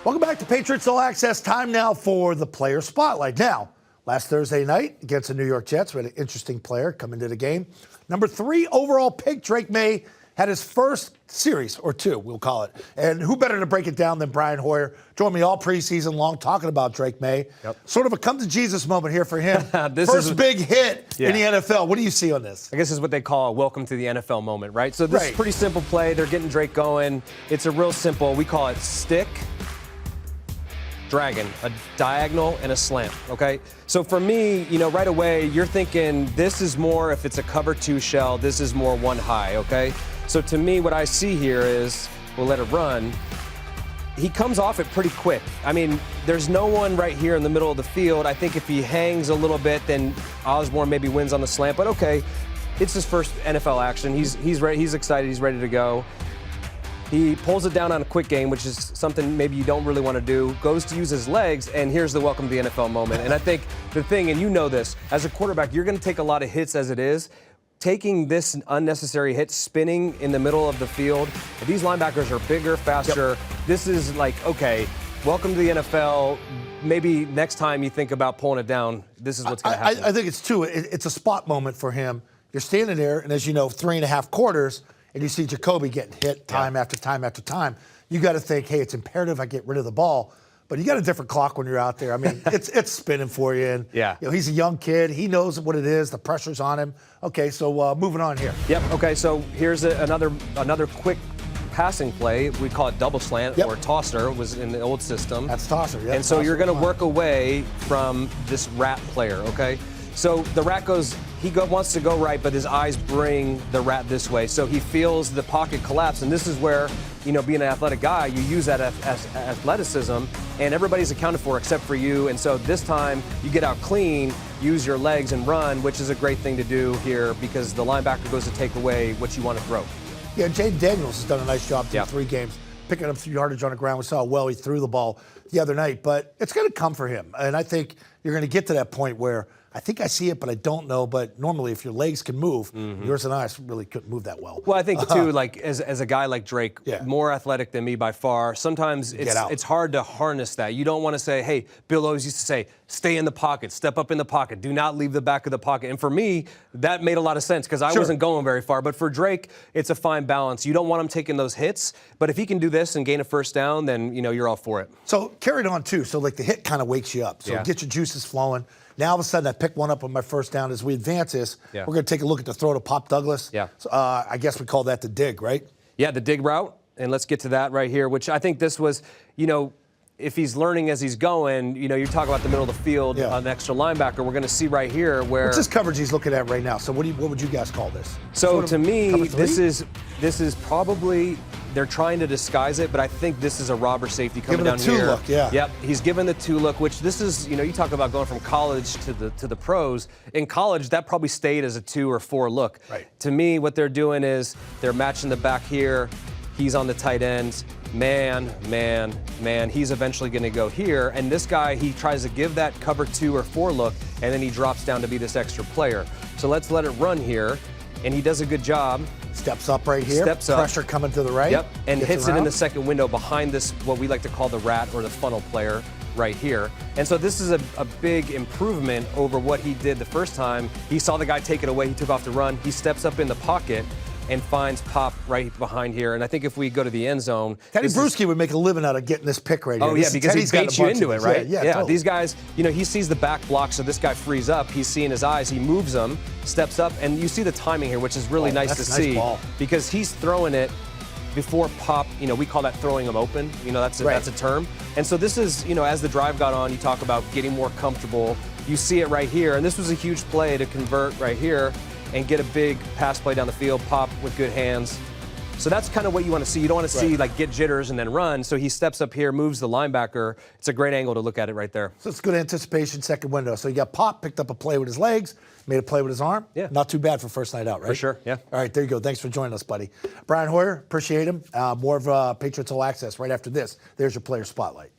Welcome back to Patriots All Access. Time now for the player spotlight. Now, last Thursday night against the New York Jets, we had an interesting player come into the game. Number 3 overall pick, Drake Maye, had his first series, or 2, we'll call it. And who better to break it down than Brian Hoyer? Joined me all preseason long talking about Drake Maye. Yep. Sort of a come-to-Jesus moment here for him. First big hit in the NFL. What do you see on this? I guess this is what they call a welcome to the NFL moment, right? So this is a pretty simple play. They're getting Drake going. It's a real simple, we call it stick, dragon, a diagonal and a slant, okay? So for me, right away, you're thinking this is more, if it's a cover 2 shell, this is more 1 high, okay? So to me, what I see here is, we'll let it run. He comes off it pretty quick. I mean, there's no one right here in the middle of the field. I think if he hangs a little bit, then Osborne maybe wins on the slant, but okay, it's his first NFL action. He's ready, he's excited, he's ready to go. He pulls it down on a quick game, which is something maybe you don't really want to do, goes to use his legs, and here's the welcome to the NFL moment. And I think the thing, and you know this, as a quarterback, you're going to take a lot of hits as it is. Taking this unnecessary hit, spinning in the middle of the field, these linebackers are bigger, faster. This is like, okay, welcome to the NFL. Maybe next time you think about pulling it down, this is what's going to happen. I think it's too. It's a spot moment for him. You're standing there, and as you know, 3.5 quarters, and you see Jacoby getting hit time after time after time. You got to think, hey, it's imperative I get rid of the ball. But you got a different clock when you're out there. I mean, it's spinning for you. And, he's a young kid. He knows what it is. The pressure's on him. Okay, so moving on here. Yep, okay, so here's another quick passing play. We call it double slant or tosser, was in the old system. That's tosser, yeah. And so you're going to work away from this rat player, okay? So the rat wants to go right, but his eyes bring the rat this way. So he feels the pocket collapse, and this is where, being an athletic guy, you use that as athleticism, and everybody's accounted for except for you. And so this time, you get out clean, use your legs and run, which is a great thing to do here because the linebacker goes to take away what you want to throw. Yeah, Jaden Daniels has done a nice job through 3 games, picking up 3 yardage on the ground. We saw how well he threw the ball the other night, but it's going to come for him. And I think you're going to get to that point where I think I see it, but I don't know. But normally, if your legs can move, yours and I really couldn't move that well. Well, I think, too, like as a guy like Drake, more athletic than me by far, sometimes it's hard to harness that. You don't want to say, hey, Bill always used to say, stay in the pocket, step up in the pocket, do not leave the back of the pocket. And for me, that made a lot of sense because I wasn't going very far. But for Drake, it's a fine balance. You don't want him taking those hits. But if he can do this and gain a first down, then, you're all for it. So carried on, too. So, like, the hit kind of wakes you up. So get your juices flowing. Now, all of a sudden, I pick one up on my first down. As we advance this, we're going to take a look at the throw to Pop Douglas. So, I guess we call that the dig, right? Yeah, the dig route. And let's get to that right here, which I think this was, if he's learning as he's going, you talk about the middle of the field, an extra linebacker. We're going to see right here where. What's this coverage he's looking at right now? So what would you guys call this? So to me, this is probably, they're trying to disguise it, but I think this is a robber safety coming down here. Giving the 2 look, Yep, he's given the 2 look, which this is, you talk about going from college to the pros. In college, that probably stayed as a 2 or 4 look. Right. To me, what they're doing is they're matching the back here. He's on the tight ends. Man, he's eventually going to go here. And this guy, he tries to give that cover 2 or 4 look, and then he drops down to be this extra player. So let's let it run here. And he does a good job. Steps up right here. Steps up. Pressure coming to the right. Yep, and hits it in the second window behind this, what we like to call the rat or the funnel player right here. And so this is a big improvement over what he did the first time. He saw the guy take it away. He took off to run. He steps up in the pocket and finds Pop right behind here. And I think if we go to the end zone... Teddy Bruschi would make a living out of getting this pick right here. Oh, yeah, because he baits you into it, right? Yeah, totally. These guys, he sees the back block, so this guy frees up. He's seeing his eyes. He moves them, steps up, and you see the timing here, which is really nice to see. Ball. Because he's throwing it before Pop, we call that throwing them open. That's a term. And so this is, as the drive got on, you talk about getting more comfortable. You see it right here, and this was a huge play to convert right here and get a big pass play down the field, Pop with good hands. So that's kind of what you want to see. You don't want to see, get jitters and then run. So he steps up here, moves the linebacker. It's a great angle to look at it right there. So it's good anticipation, second window. So you got Pop, picked up a play with his legs, made a play with his arm. Yeah. Not too bad for first night out, right? For sure, yeah. All right, there you go. Thanks for joining us, buddy. Brian Hoyer, appreciate him. More of Patriots All Access right after this. There's your player spotlight.